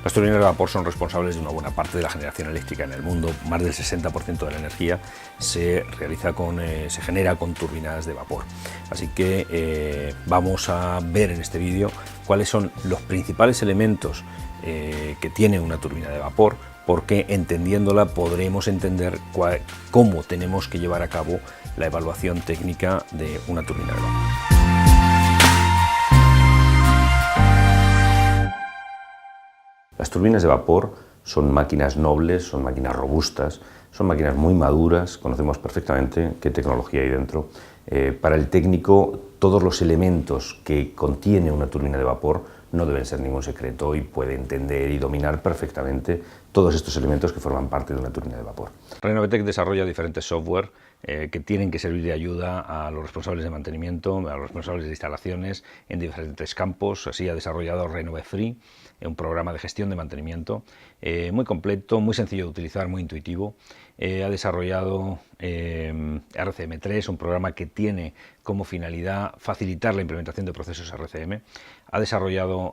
Las turbinas de vapor son responsables de una buena parte de la generación eléctrica en el mundo. Más del 60% de la energía se genera con turbinas de vapor. Así que vamos a ver en este vídeo cuáles son los principales elementos que tiene una turbina de vapor, porque entendiéndola podremos entender cómo tenemos que llevar a cabo la evaluación técnica de una turbina de vapor. Las turbinas de vapor son máquinas nobles, son máquinas robustas, son máquinas muy maduras, conocemos perfectamente qué tecnología hay dentro. Para el técnico, todos los elementos que contiene una turbina de vapor no deben ser ningún secreto y puede entender y dominar perfectamente todos estos elementos que forman parte de una turbina de vapor. Renovitec desarrolla diferentes software que tienen que servir de ayuda a los responsables de mantenimiento, a los responsables de instalaciones en diferentes campos. Así ha desarrollado Renovefree, un programa de gestión de mantenimiento muy completo, muy sencillo de utilizar, muy intuitivo. Ha desarrollado RCM3, un programa que tiene como finalidad facilitar la implementación de procesos RCM. Ha desarrollado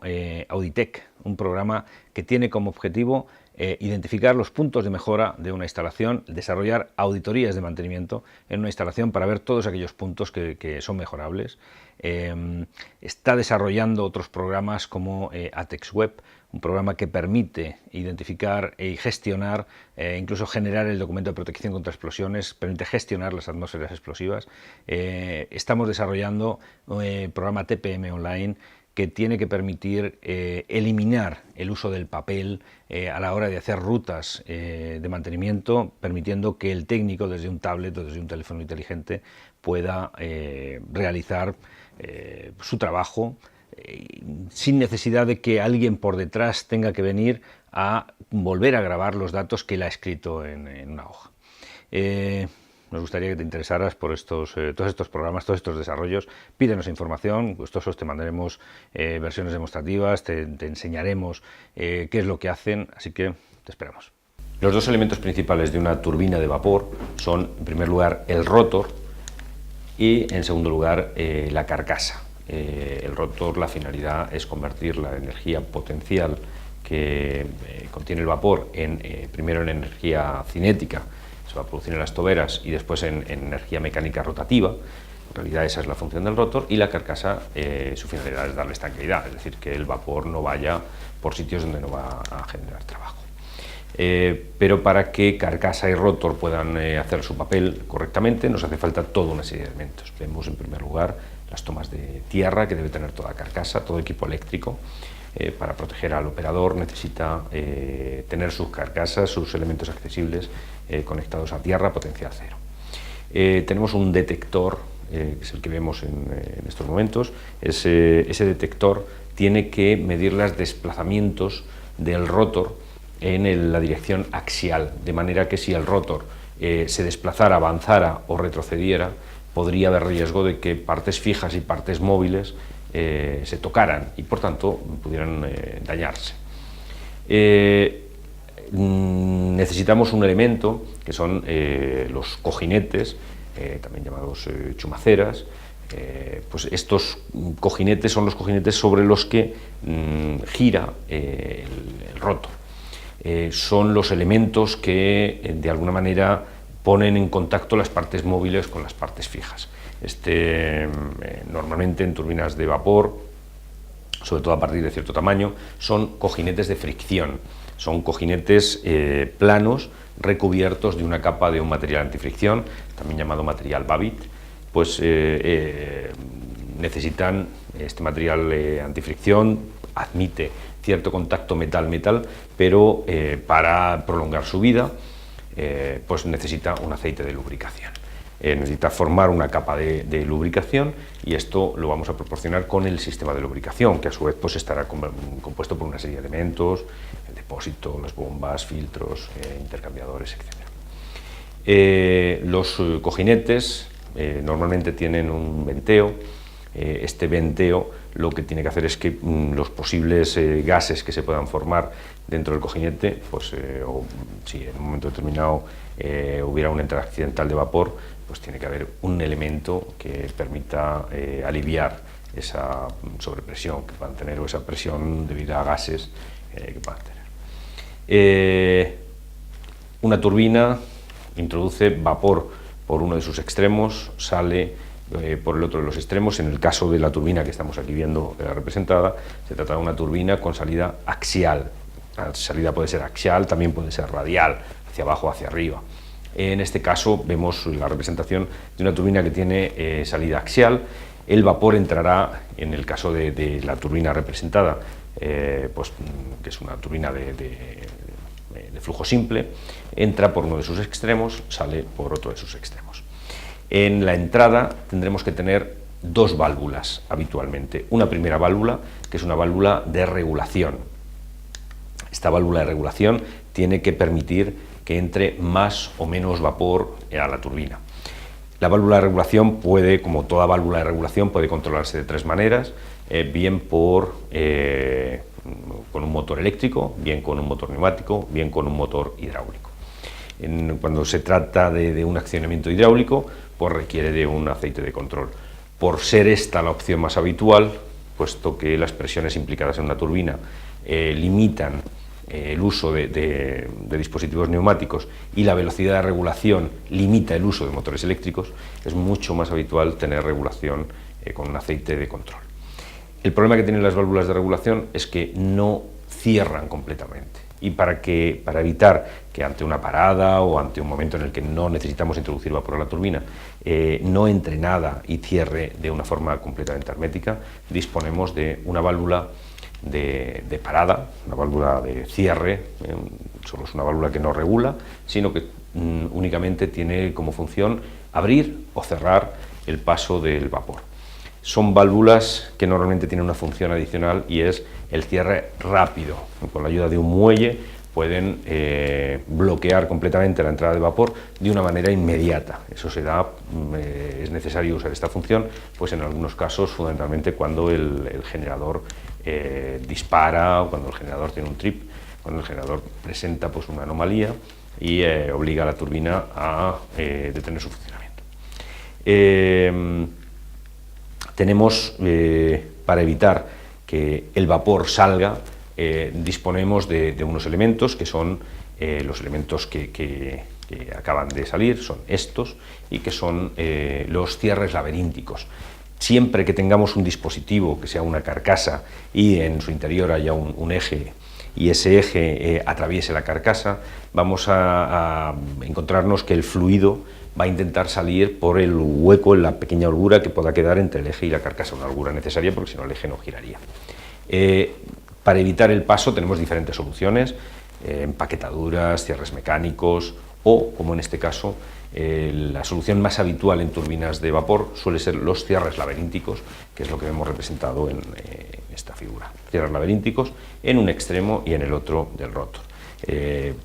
Auditec, un programa que tiene como objetivo identificar los puntos de mejora de una instalación, desarrollar auditorías de mantenimiento en una instalación para ver todos aquellos puntos que son mejorables. Está desarrollando otros programas como ATEX Web, un programa que permite identificar y gestionar, incluso generar el documento de protección contra explosiones, permite gestionar las atmósferas explosivas. Estamos desarrollando un programa TPM Online que tiene que permitir eliminar el uso del papel a la hora de hacer rutas de mantenimiento, permitiendo que el técnico desde un tablet o desde un teléfono inteligente pueda realizar su trabajo sin necesidad de que alguien por detrás tenga que venir a volver a grabar los datos que él ha escrito en una hoja. Nos gustaría que te interesaras por todos estos programas, todos estos desarrollos. Pídenos información, gustosos te mandaremos versiones demostrativas, te enseñaremos qué es lo que hacen, así que te esperamos. Los dos elementos principales de una turbina de vapor son, en primer lugar, el rotor y, en segundo lugar, la carcasa. El rotor, la finalidad es convertir la energía potencial que contiene el vapor primero en energía cinética, se va a producir en las toberas, y después en energía mecánica rotativa. En realidad esa es la función del rotor, y la carcasa, su finalidad es darle estanqueidad, es decir, que el vapor no vaya por sitios donde no va a generar trabajo. Pero para que carcasa y rotor puedan hacer su papel correctamente nos hace falta toda una serie de elementos. Vemos en primer lugar las tomas de tierra que debe tener toda carcasa, todo equipo eléctrico. Para proteger al operador necesita tener sus carcasas, sus elementos accesibles conectados a tierra, potencial cero. Tenemos un detector, que es el que vemos en estos momentos. Ese detector tiene que medir los desplazamientos del rotor en la dirección axial, de manera que si el rotor se desplazara, avanzara o retrocediera, podría haber riesgo de que partes fijas y partes móviles se tocaran y por tanto pudieran dañarse. Necesitamos un elemento que son los cojinetes, también llamados chumaceras. Pues estos cojinetes son los cojinetes sobre los que gira el rotor. Son los elementos que de alguna manera ponen en contacto las partes móviles con las partes fijas. Normalmente en turbinas de vapor, sobre todo a partir de cierto tamaño, son cojinetes de fricción. Son cojinetes planos recubiertos de una capa de un material antifricción, también llamado material Babbitt. Pues necesitan este material antifricción, admite cierto contacto metal-metal, pero para prolongar su vida pues necesita un aceite de lubricación. Necesita formar una capa de lubricación, y esto lo vamos a proporcionar con el sistema de lubricación, que a su vez pues estará compuesto por una serie de elementos, el depósito, las bombas, filtros, intercambiadores, etc. Los cojinetes normalmente tienen un venteo. Este venteo lo que tiene que hacer es que los posibles gases que se puedan formar dentro del cojinete, pues, o si en un momento determinado hubiera una entrada accidental de vapor, pues tiene que haber un elemento que permita aliviar esa sobrepresión que puedan tener, o esa presión debido a gases que puedan tener. Una turbina introduce vapor por uno de sus extremos, sale por el otro de los extremos. En el caso de la turbina que estamos aquí viendo representada, se trata de una turbina con salida axial. La salida puede ser axial, también puede ser radial, hacia abajo o hacia arriba. En este caso vemos la representación de una turbina que tiene salida axial. El vapor entrará, en el caso de la turbina representada, pues, que es una turbina de flujo simple, entra por uno de sus extremos, sale por otro de sus extremos. En la entrada tendremos que tener dos válvulas habitualmente. Una primera válvula, que es una válvula de regulación. Esta válvula de regulación tiene que permitir que entre más o menos vapor a la turbina. La válvula de regulación puede, como toda válvula de regulación, puede controlarse de tres maneras, bien con un motor eléctrico, bien con un motor neumático, bien con un motor hidráulico. Cuando se trata de un accionamiento hidráulico, pues requiere de un aceite de control. Por ser esta la opción más habitual, puesto que las presiones implicadas en una turbina limitan el uso de dispositivos neumáticos y la velocidad de regulación limita el uso de motores eléctricos, es mucho más habitual tener regulación con un aceite de control. El problema que tienen las válvulas de regulación es que no cierran completamente, y para evitar que ante una parada o ante un momento en el que no necesitamos introducir vapor a la turbina no entre nada y cierre de una forma completamente hermética, disponemos de una válvula de parada, una válvula de cierre. Solo es una válvula que no regula, sino que únicamente tiene como función abrir o cerrar el paso del vapor. Son válvulas que normalmente tienen una función adicional, y es el cierre rápido. Con la ayuda de un muelle pueden bloquear completamente la entrada de vapor de una manera inmediata. Eso se da, es necesario usar esta función, pues en algunos casos, fundamentalmente cuando el generador dispara, o cuando el generador tiene un trip, cuando el generador presenta pues una anomalía y obliga a la turbina a detener su funcionamiento. Tenemos, para evitar que el vapor salga, disponemos de unos elementos que son los elementos que acaban de salir, son estos, y que son los cierres laberínticos. Siempre que tengamos un dispositivo que sea una carcasa y en su interior haya un eje, y ese eje atraviese la carcasa, vamos a encontrarnos que el fluido va a intentar salir por el hueco, en la pequeña holgura que pueda quedar entre el eje y la carcasa, una holgura necesaria porque si no el eje no giraría. Para evitar el paso tenemos diferentes soluciones, empaquetaduras, cierres mecánicos o, como en este caso, la solución más habitual en turbinas de vapor suele ser los cierres laberínticos, que es lo que vemos representado en esta figura. Cierres laberínticos en un extremo y en el otro del rotor.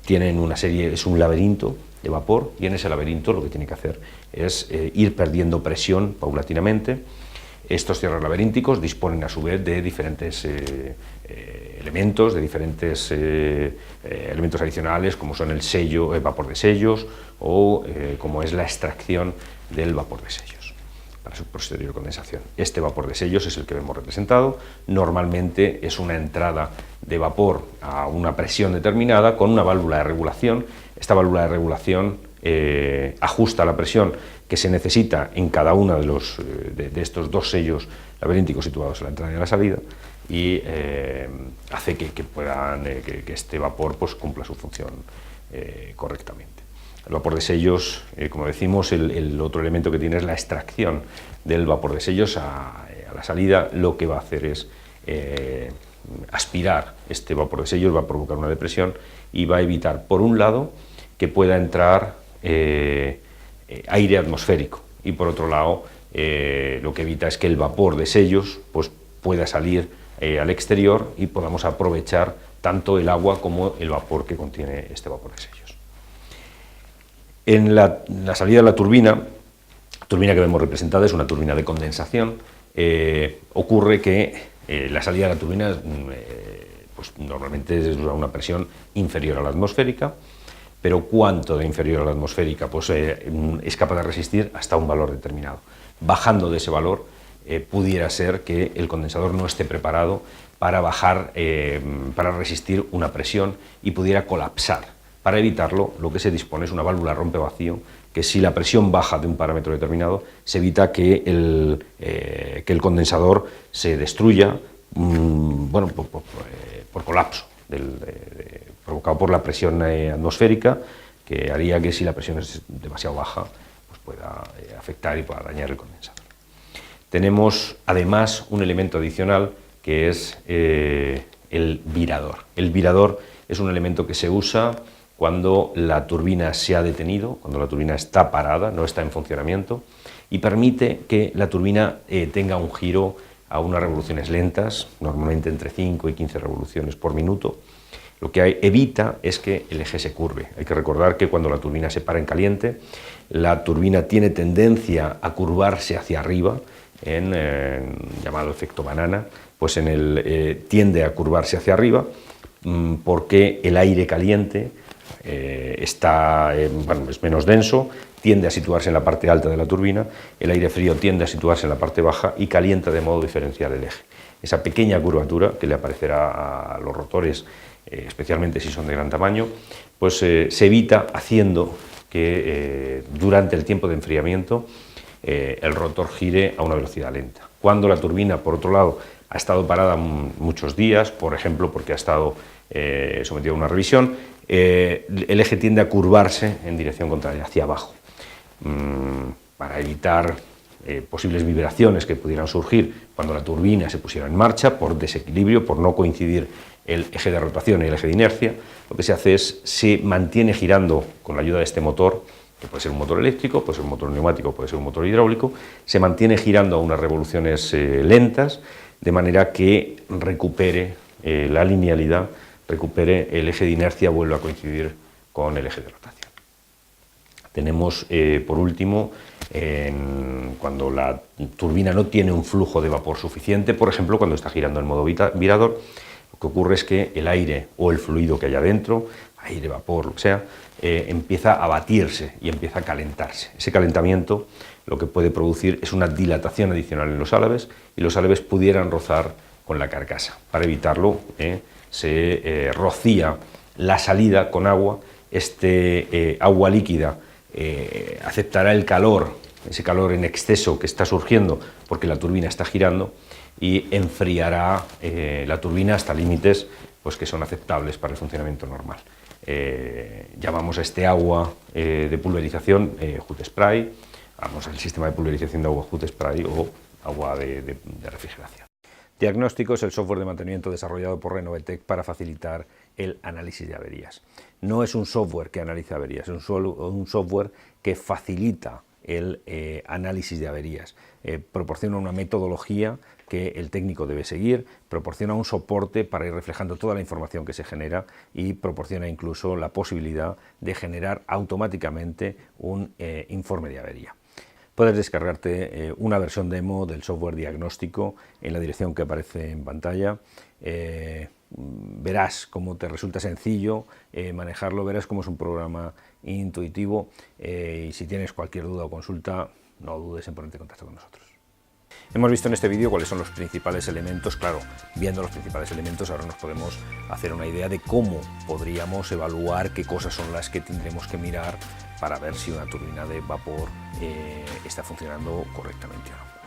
Tienen una serie, es un laberinto de vapor, y en ese laberinto lo que tiene que hacer es ir perdiendo presión paulatinamente. Estos cierres laberínticos disponen a su vez de diferentes elementos, de diferentes elementos adicionales, como son el sello, el vapor de sellos, o como es la extracción del vapor de sellos para su posterior condensación. Este vapor de sellos es el que vemos representado. Normalmente es una entrada de vapor a una presión determinada con una válvula de regulación. Esta válvula de regulación ajusta la presión que se necesita en cada uno de estos dos sellos laberínticos situados en la entrada y en la salida, y hace que este vapor pues cumpla su función correctamente. El vapor de sellos, como decimos, el otro elemento que tiene es la extracción del vapor de sellos a la salida. Lo que va a hacer es aspirar este vapor de sellos, va a provocar una depresión y va a evitar, por un lado, que pueda entrar aire atmosférico, y por otro lado lo que evita es que el vapor de sellos pues pueda salir al exterior y podamos aprovechar tanto el agua como el vapor que contiene este vapor de sellos. En la salida de la turbina que vemos representada es una turbina de condensación. Ocurre que la salida de la turbina pues normalmente es a una presión inferior a la atmosférica, pero ¿cuánto de inferior a la atmosférica? Pues es capaz de resistir hasta un valor determinado. Bajando de ese valor pudiera ser que el condensador no esté preparado para bajar, para resistir una presión y pudiera colapsar. Para evitarlo, lo que se dispone es una válvula rompevacío que, si la presión baja de un parámetro determinado, se evita que el condensador se destruya bueno, por colapso provocado por la presión atmosférica, que haría que, si la presión es demasiado baja, pues pueda afectar y pueda dañar el condensador. Tenemos además un elemento adicional, que es el virador. El virador es un elemento que se usa cuando la turbina se ha detenido, cuando la turbina está parada, no está en funcionamiento, y permite que la turbina tenga un giro a unas revoluciones lentas, normalmente entre 5 y 15 revoluciones por minuto. Lo que evita es que el eje se curve. Hay que recordar que cuando la turbina se para en caliente, la turbina tiene tendencia a curvarse hacia arriba, en llamado efecto banana, pues tiende a curvarse hacia arriba porque el aire caliente bueno, es menos denso, tiende a situarse en la parte alta de la turbina, el aire frío tiende a situarse en la parte baja y calienta de modo diferencial el eje. Esa pequeña curvatura que le aparecerá a los rotores, especialmente si son de gran tamaño, pues se evita haciendo que durante el tiempo de enfriamiento el rotor gire a una velocidad lenta. Cuando la turbina, por otro lado, ha estado parada muchos días, por ejemplo porque ha estado sometida a una revisión, el eje tiende a curvarse en dirección contraria, hacia abajo, para evitar posibles vibraciones que pudieran surgir cuando la turbina se pusiera en marcha por desequilibrio, por no coincidir el eje de rotación y el eje de inercia. Lo que se hace es, se mantiene girando con la ayuda de este motor, que puede ser un motor eléctrico, puede ser un motor neumático, puede ser un motor hidráulico, se mantiene girando a unas revoluciones lentas, de manera que recupere la linealidad, recupere el eje de inercia, vuelva a coincidir con el eje de rotación. Tenemos, por último, cuando la turbina no tiene un flujo de vapor suficiente, por ejemplo, cuando está girando en modo virador, lo que ocurre es que el aire o el fluido que haya dentro, aire, vapor, lo que sea, empieza a batirse y empieza a calentarse. Ese calentamiento lo que puede producir es una dilatación adicional en los álabes, y los álabes pudieran rozar con la carcasa. Para evitarlo, se rocía la salida con agua. Agua líquida aceptará el calor, ese calor en exceso que está surgiendo porque la turbina está girando, y enfriará la turbina hasta límites pues, que son aceptables para el funcionamiento normal. Llamamos a este agua de pulverización hot spray, vamos al sistema de pulverización de agua hot spray o agua de refrigeración. Diagnóstico es el software de mantenimiento desarrollado por Renovetec para facilitar el análisis de averías. No es un software que analiza averías, es un software que facilita el análisis de averías. Proporciona una metodología que el técnico debe seguir, proporciona un soporte para ir reflejando toda la información que se genera, y proporciona incluso la posibilidad de generar automáticamente un informe de avería. Puedes descargarte una versión demo del software diagnóstico en la dirección que aparece en pantalla. Verás cómo te resulta sencillo manejarlo, verás cómo es un programa intuitivo, y si tienes cualquier duda o consulta, no dudes en ponerte en contacto con nosotros. Hemos visto en este vídeo cuáles son los principales elementos. Claro, viendo los principales elementos ahora nos podemos hacer una idea de cómo podríamos evaluar qué cosas son las que tendremos que mirar para ver si una turbina de vapor está funcionando correctamente o no.